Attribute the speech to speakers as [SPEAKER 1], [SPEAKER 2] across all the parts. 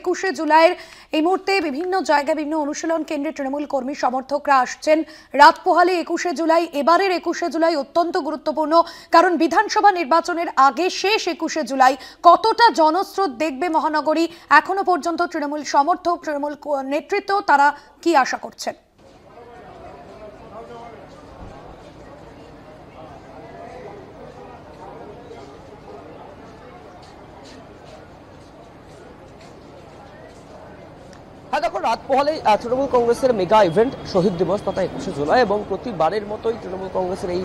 [SPEAKER 1] 21শে জুলাইয়ের এই মুহূর্তে বিভিন্ন জায়গায় বিভিন্ন অনুশীলন কেন্দ্রে তৃণমূল কর্মী সমর্থকরা আসছেন। রাত পোহালে 21শে জুলাই, এবারের 21শে জুলাই অত্যন্ত গুরুত্বপূর্ণ, কারণ বিধানসভা নির্বাচনের আগে শেষ 21শে জুলাই। কতটা জনস্রোত দেখবে মহানগরী, এখনো পর্যন্ত তৃণমূল সমর্থক, তৃণমূল নেতৃত্ব তারা কি আশা করছেন?
[SPEAKER 2] হ্যাঁ দেখো, রাত পোহালেই তৃণমূল কংগ্রেসের মেগা ইভেন্ট শহীদ দিবস তথা 21শে জুলাই, এবং প্রতিবারের মতোই তৃণমূল কংগ্রেসের এই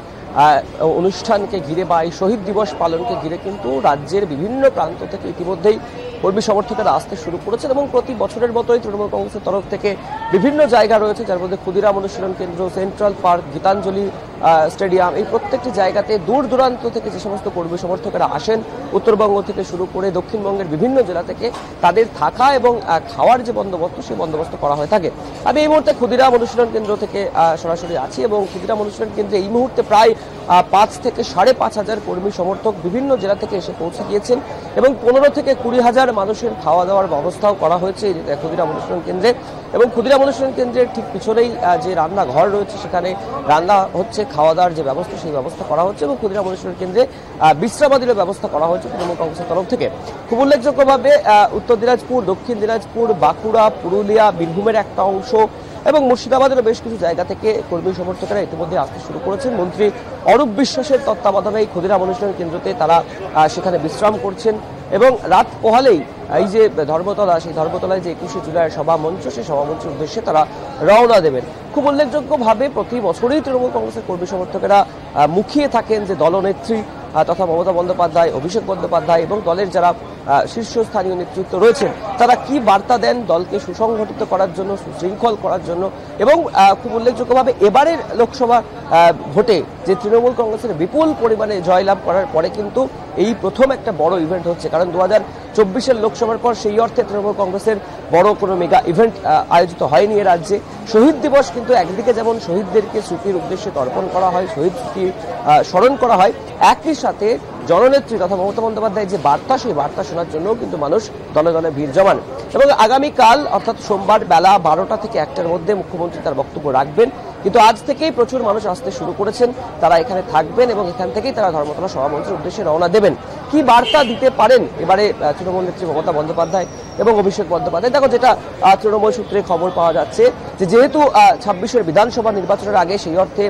[SPEAKER 2] অনুষ্ঠানকে ঘিরে বা এই শহীদ দিবস পালনকে ঘিরে কিন্তু রাজ্যের বিভিন্ন প্রান্ত থেকে ইতিমধ্যেই কর্মী সমর্থকেরা আসতে শুরু করেছেন। এবং প্রতি বছরের মতোই তৃণমূল কংগ্রেসের তরফ থেকে বিভিন্ন জায়গা রয়েছে, যার মধ্যে ক্ষুদিরাম অনুশীলন কেন্দ্র, সেন্ট্রাল পার্ক, গীতাঞ্জলি স্টেডিয়াম, এই প্রত্যেকটি জায়গাতে দূর দূরান্ত থেকে যে সমস্ত কর্মী সমর্থকেরা আসেন, উত্তরবঙ্গ থেকে শুরু করে দক্ষিণবঙ্গের বিভিন্ন জেলা থেকে, তাদের থাকা এবং খাওয়ার যে বন্দোবস্ত, সেই বন্দোবস্ত করা হয়ে থাকে। আমি এই মুহূর্তে ক্ষুদিরাম অনুশীলন কেন্দ্র থেকে সরাসরি আছি, এবং ক্ষুদিরাম অনুশীলন কেন্দ্রে এই মুহূর্তে প্রায় 5 থেকে 5,500 কর্মী সমর্থক বিভিন্ন জেলা থেকে এসে পৌঁছে গিয়েছেন, এবং 15 থেকে 20,000 মানুষের খাওয়া দাওয়ার ব্যবস্থাও করা হয়েছে এই ক্ষুদিরাম অনুশীলন কেন্দ্রে। এবং ক্ষুদিরাম অনুশীলন কেন্দ্রের ঠিক পিছনেই যে রান্নাঘর রয়েছে, সেখানে রান্না হচ্ছে, খাওয়া দাওয়ার যে ব্যবস্থা সেই ব্যবস্থা করা হচ্ছে, এবং ক্ষুদিরাম অনুশীলন কেন্দ্রে বিশ্রামাদিরও ব্যবস্থা করা হয়েছে তৃণমূল কংগ্রেসের তরফ থেকে। খুব উল্লেখযোগ্যভাবে উত্তর দিনাজপুর, দক্ষিণ দিনাজপুর, বাঁকুড়া, পুরুলিয়া, বীরভূমের একটা অংশ এবং মুর্শিদাবাদের বেশ কিছু জায়গা থেকে কর্মী সমর্থকেরা ইতিমধ্যে আসতে শুরু করেছেন। মন্ত্রী অরূপ বিশ্বাসের তত্ত্বাবধানে এই ক্ষুদিরাম অনুশীলন কেন্দ্রতে তারা সেখানে বিশ্রাম করছেন। এবং রাত পোহালেই এই যে ধর্মতলা, সেই ধর্মতলায় যে 21শে জুলাইয়ের সভা মঞ্চ, সেই সভা মঞ্চের উদ্দেশ্যে তারা রওনা দেবেন। খুব উল্লেখযোগ্যভাবে প্রতি বছরই তৃণমূল কংগ্রেসের কর্মী সমর্থকেরা মুখিয়ে থাকেন যে দলনেত্রী তথা মমতা বন্দ্যোপাধ্যায়, অভিষেক বন্দ্যোপাধ্যায় এবং দলের যারা শীর্ষস্থানীয় নেতৃত্ব রয়েছেন, তারা কি বার্তা দেন দলকে সুসংগঠিত করার জন্য, সুশৃঙ্খল করার জন্য। এবং খুব উল্লেখযোগ্যভাবে এবারের লোকসভা ভোটে যে তৃণমূল কংগ্রেসের বিপুল পরিমাণে জয়লাভ করার পরে কিন্তু এই প্রথম একটা বড় ইভেন্ট হচ্ছে, কারণ 2024-এর লোকসভার পর সেই অর্থে তৃণমূল কংগ্রেসের বড় কোনো মেগা ইভেন্ট আয়োজিত হয়নি এ রাজ্যে। শহীদ দিবস কিন্তু একদিকে যেমন শহীদদেরকে স্মৃতির উদ্দেশ্যে তর্পণ করা হয়, শহীদ স্মৃতি স্মরণ করা হয়, একই সাথে জননেত্রী তথা মমতা বন্দ্যোপাধ্যায়ের যে বার্তা, সেই বার্তা শোনার জন্য কিন্তু মানুষ দলে দলে ভিড় জমান। এবং আগামীকাল অর্থাৎ সোমবার বেলা 12টা থেকে 1টার মধ্যে মুখ্যমন্ত্রী তার বক্তব্য রাখবেন, কিন্তু আজ থেকেই প্রচুর মানুষ আসতে শুরু করেছেন। তারা এখানে থাকবেন এবং এখান থেকেই তারা ধর্মতলা সভামঞ্চের উদ্দেশ্যে রওনা দেবেন। কি বার্তা দিতে পারেন এবারে তৃণমূল নেত্রী মমতা বন্দ্যোপাধ্যায় এবং অভিষেক বন্দ্যোপাধ্যায়? দেখো, যেটা তৃণমূল সূত্রে খবর পাওয়া যাচ্ছে যে যেহেতু 26-এর বিধানসভা নির্বাচনের আগে সেই অর্থে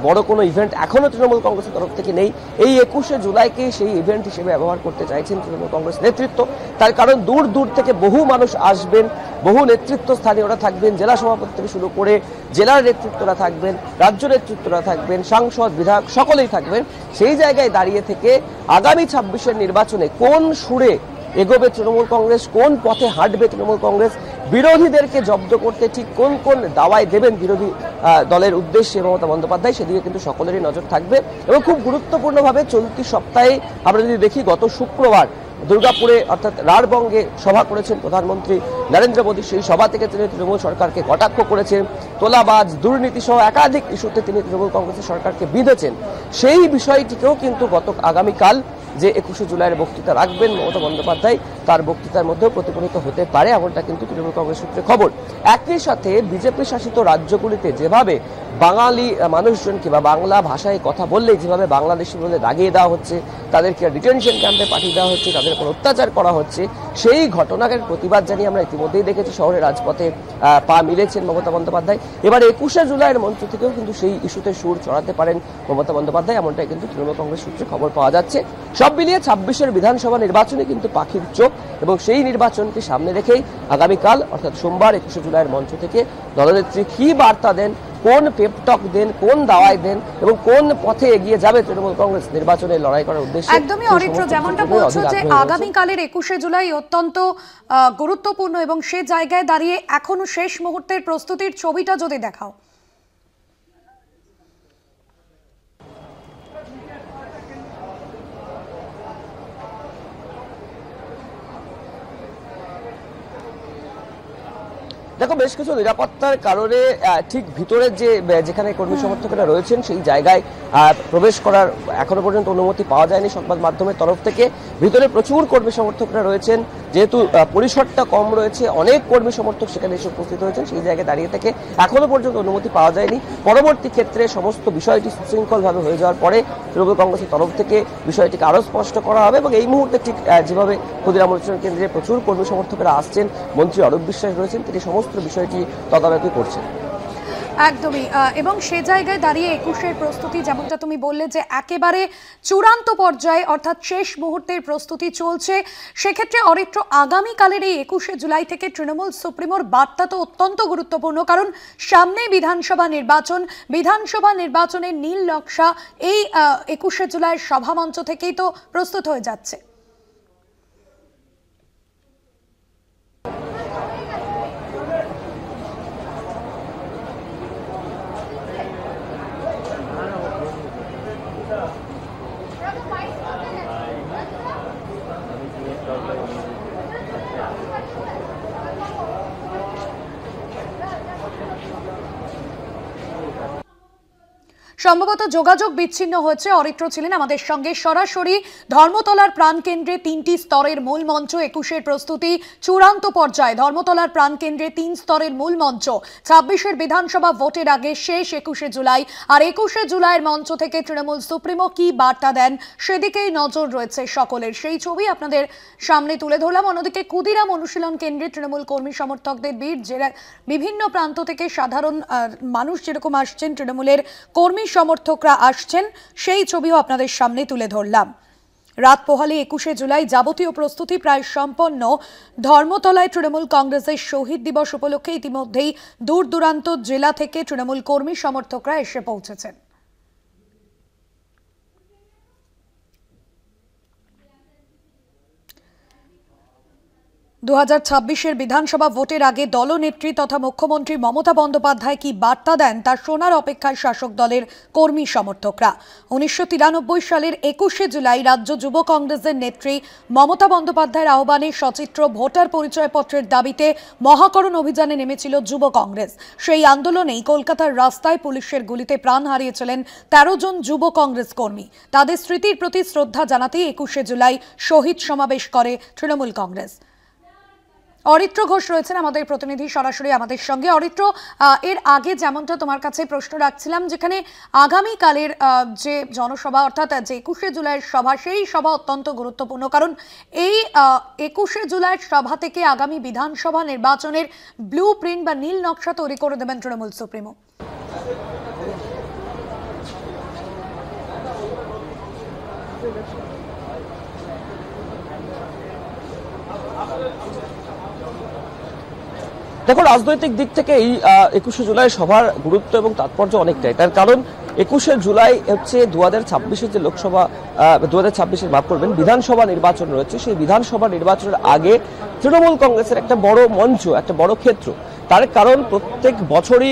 [SPEAKER 2] বড় কোনো ইভেন্ট এখনো তৃণমূল কংগ্রেসের তরফ থেকে নেই, এই 21শে জুলাইকে সেই ইভেন্ট হিসেবে ব্যবহার করতে চাইছেন তৃণমূল কংগ্রেস নেতৃত্ব। তার কারণ দূর দূর থেকে বহু মানুষ আসবেন, বহু নেতৃত্ব স্থানীয়রা থাকবেন, জেলা সভাপতি থেকে শুরু করে জেলার নেতৃত্বরা থাকবেন, রাজ্য নেতৃত্বরা থাকবেন, সাংসদ, বিধায়ক সকলেই থাকবেন। সেই জায়গায় দাঁড়িয়ে থেকে আগামী 26-এর নির্বাচনে কোন সুরে এগোবে তৃণমূল কংগ্রেস, কোন পথে হাঁটবে তৃণমূল কংগ্রেস, বিরোধীদেরকে জব্দ করতে ঠিক কোন কোন দাওয়াই দেবেন বিরোধী দলের উদ্দেশ্যে মমতা বন্দ্যোপাধ্যায়, সেদিকে কিন্তু সকলেরই নজর থাকবে। এবং খুব গুরুত্বপূর্ণভাবে চলতি সপ্তাহে আমরা যদি দেখি, গত শুক্রবার দুর্গাপুরে অর্থাৎ রাঢ়বঙ্গে সভা করেছেন প্রধানমন্ত্রী নরেন্দ্র মোদী। সেই সভা থেকে তিনি তৃণমূল সরকারকে কটাক্ষ করেছেন, তোলাবাজ, দুর্নীতি সহ একাধিক ইস্যুতে তিনি তৃণমূল কংগ্রেসের সরকারকে বিঁধেছেন। সেই বিষয়টিকেও কিন্তু আগামীকাল যে 21শে জুলাইয়ের বক্তৃতা রাখবেন মমতা বন্দ্যোপাধ্যায়, তার বক্তৃতার মধ্যেও প্রতিফলিত হতে পারে, এমনটা কিন্তু তৃণমূল কংগ্রেস সূত্রে খবর। একই সাথে বিজেপি শাসিত রাজ্যগুলিতে যেভাবে বাঙালি মানুষজনকে বা বাংলা ভাষায় কথা বললেই যেভাবে বাংলাদেশি বলে দাগিয়ে দেওয়া হচ্ছে, তাদেরকে ডিটেনশন ক্যাম্পে পাঠিয়ে দেওয়া হচ্ছে, তাদের উপর অত্যাচার করা হচ্ছে, সেই ঘটনার প্রতিবাদ জানিয়ে আমরা ইতিমধ্যেই দেখেছি শহরের রাজপথে পা মিলেছেন মমতা বন্দ্যোপাধ্যায়। এবার 21শে জুলাইয়ের মঞ্চ থেকেও কিন্তু সেই ইস্যুতে সুর চড়াতে পারেন মমতা বন্দ্যোপাধ্যায়, এমনটাই কিন্তু তৃণমূল কংগ্রেস সূত্রে খবর পাওয়া যাচ্ছে। সব মিলিয়ে 26-এর বিধানসভা নির্বাচনে কিন্তু পাখির চোখ, এবং সেই নির্বাচনকে সামনে রেখেই আগামীকাল অর্থাৎ সোমবার 21শে জুলাইয়ের মঞ্চ থেকে দলনেত্রী কি বার্তা দেন, কোন পেপটক দেন, কোন দাওয়াই দেন এবং কোন পথে এগিয়ে যাবে তৃণমূল কংগ্রেস নির্বাচনে লড়াই করার উদ্দেশ্যে।
[SPEAKER 1] একদমই অরিত্র, যেমনটা বলছো যে আগামীকালের 21শে জুলাই অত্যন্ত গুরুত্বপূর্ণ, এবং সে জায়গায় দাঁড়িয়ে এখনো শেষ মুহূর্তের প্রস্তুতির ছবিটা যদি দেখাও।
[SPEAKER 2] দেখো, বেশ কিছু নিরাপত্তার কারণে ঠিক ভিতরের যেখানে কর্মী সমর্থকেরা রয়েছেন সেই জায়গায় প্রবেশ করার এখনো পর্যন্ত অনুমতি পাওয়া যায়নি সংবাদ মাধ্যমের তরফ থেকে। ভিতরে প্রচুর কর্মী সমর্থকরা রয়েছেন, যেহেতু পরিসরটা কম রয়েছে, অনেক কর্মী সমর্থক সেখানে এসে উপস্থিত হয়েছেন, সেই জায়গায় দাঁড়িয়ে থেকে এখনো পর্যন্ত অনুমতি পাওয়া যায়নি। পরবর্তী ক্ষেত্রে সমস্ত বিষয়টি সুশৃঙ্খলভাবে হয়ে যাওয়ার পরে তৃণমূল কংগ্রেসের তরফ থেকে বিষয়টিকে আরও স্পষ্ট করা হবে। এবং এই মুহূর্তে ঠিক যেভাবে ক্ষুদিরাম অনুষ্ঠান কেন্দ্রে প্রচুর কর্মী সমর্থকরা আসছেন, মন্ত্রী অরূপ বিশ্বাস রয়েছেন, তিনি সমস্ত বিষয়টি তদারকি করছেন।
[SPEAKER 1] একদমই, এবং সে জায়গায় দাঁড়িয়ে 21-এর প্রস্তুতি যেমনটা তুমি বললে যে একেবারে চূড়ান্ত পর্যায়ে অর্থাৎ শেষ মুহূর্তের প্রস্তুতি চলছে, সেক্ষেত্রে অরিত্র আগামীকালের এই 21শে জুলাই থেকে তৃণমূল সুপ্রিমোর বার্তা তো অত্যন্ত গুরুত্বপূর্ণ, কারণ সামনে বিধানসভা নির্বাচনের নীল নকশা এই 21শে জুলাইয়ের সভামঞ্চ থেকেই তো প্রস্তুত হয়ে যাচ্ছে। সম্ভবত যোগাযোগ বিচ্ছিন্ন হয়েছে। অরিত্র ছিলেন আমাদের সঙ্গে সরাসরি ধর্মতলার প্রাণকেন্দ্রে 3টি স্তরের মূল মঞ্চ, 21-এর প্রস্তুতি চূড়ান্ত পর্যায়ে। ধর্মতলার প্রাণকেন্দ্রে 3 স্তরের মূল মঞ্চ, 26-এর বিধানসভা ভোটের আগে শেষ 21শে জুলাই। আর 21শে জুলাইয়ের মঞ্চ থেকে তৃণমূল সুপ্রিমো কি বার্তা দেন সেদিকেই নজর রয়েছে সকলের, সেই ছবি আপনাদের সামনে তুলে ধরলাম। অন্যদিকে ক্ষুদিরাম অনুশীলন কেন্দ্রে তৃণমূল কর্মী সমর্থকদের ভিড়, জেলার বিভিন্ন প্রান্ত থেকে সাধারণ মানুষ যেরকম আসছেন, তৃণমূলের কর্মী সমর্থকরা আসছেন, সেই ছবিও আপনাদের সামনে তুলে ধরলাম। রাত পোহালে 21শে জুলাই যাবতীয় প্রস্তুতি প্রায় সম্পন্ন। ধর্মতলায় তৃণমূল কংগ্রেসের শহীদ দিবস উপলক্ষে ইতিমধ্যেই দূর দূরান্ত জেলা থেকে তৃণমূল কর্মী সমর্থকরা এসে পৌঁছেছেন। (2026)-এর বিধানসভা ভোটের আগে দলনেত্রী তথা মুখ্যমন্ত্রী মমতা বন্দ্যোপাধ্যায় কি বার্তা দেন তা শোনার অপেক্ষায় শাসক দলের কর্মী সমর্থকরা। 1993 সালের 21শে জুলাই রাজ্য যুব কংগ্রেসের নেত্রী মমতা বন্দ্যোপাধ্যায়ের আহ্বানে সচিত্র ভোটার পরিচয়পত্রের দাবিতে মহাকরণ অভিযানে নেমেছিল যুব কংগ্রেস। সেই আন্দোলনেই কলকাতার রাস্তায় পুলিশের গুলিতে প্রাণ হারিয়েছিলেন 13 জন যুব কংগ্রেস কর্মী। তাদের স্মৃতির প্রতি শ্রদ্ধা জানাতেই 21শে জুলাই শহীদ সমাবেশ করে তৃণমূল কংগ্রেস। অরিত্র ঘোষ রয়েছেন আমাদের প্রতিনিধি সরাসরি আমাদের সঙ্গে। অরিত্র, এর আগে যেমনটা তোমার কাছে প্রশ্ন রাখছিলাম, যেখানে আগামীকালের যে জনসভা অর্থাৎ যে 21শে জুলাইয়ের সভা, সেই সভা অত্যন্ত গুরুত্বপূর্ণ, কারণ এই 21শে জুলাইয়ের সভা থেকে আগামী বিধানসভা নির্বাচনের ব্লু প্রিন্ট বা নীল নকশা তৈরি করে দেবেন তৃণমূল সুপ্রিমো।
[SPEAKER 2] দেখো, রাজনৈতিক দিক থেকে এই 21শে জুলাই সভার গুরুত্ব এবং তাৎপর্য অনেকটাই। তার কারণ 21শে জুলাই হচ্ছে 2026-এর যে লোকসভা 2026-এর মাফ করবেন বিধানসভা নির্বাচন রয়েছে, সেই বিধানসভা নির্বাচনের আগে তৃণমূল কংগ্রেসের একটা বড় মঞ্চ, একটা বড় ক্ষেত্র। তার কারণ প্রত্যেক বছরই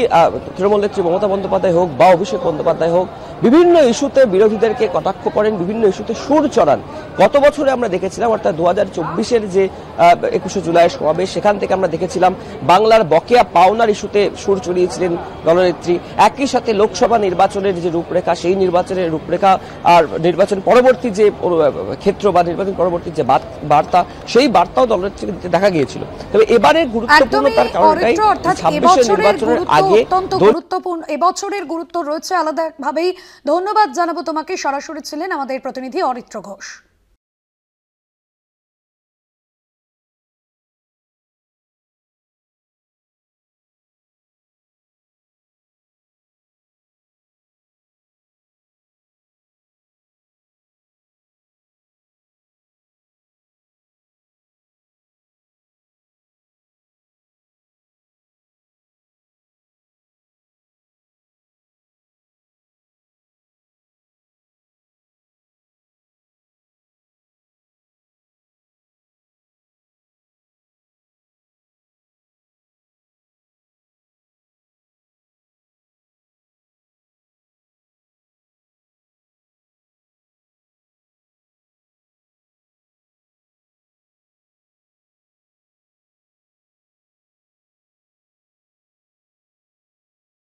[SPEAKER 2] তৃণমূল নেত্রী মমতা বন্দ্যোপাধ্যায় হোক বা অভিষেক বন্দ্যোপাধ্যায় হোক, বিভিন্ন ইস্যুতে বিরোধীদেরকে কটাক্ষ করেন, বিভিন্ন ইস্যুতে সুর চড়ান। গত বছরে আমরা দেখেছিলাম, অর্থাৎ 2024-এর যে 21শে জুলাই সমাবেশ, সেখান থেকে আমরা দেখেছিলাম বাংলার বকেয়া পাওনার ইস্যুতে সুর চড়িয়েছিলেন দলনেত্রী। একই সাথে লোকসভা নির্বাচনের যে রূপরেখা, সেই নির্বাচনের রূপরেখা আর নির্বাচন পরবর্তী যে ক্ষেত্র বা নির্বাচন পরবর্তী যে বার্তা, সেই বার্তাও দলনেত্রীকে দিতে দেখা গিয়েছিল। তবে এবারে গুরুত্বপূর্ণ তার কারণটাই
[SPEAKER 1] এবছরের গুরুত্ব রয়েছে আলাদাভাবেই। ধন্যবাদ জানাবো তোমাকে। সরাসরি ছিলেন আমাদের প্রতিনিধি অরিত্র ঘোষ।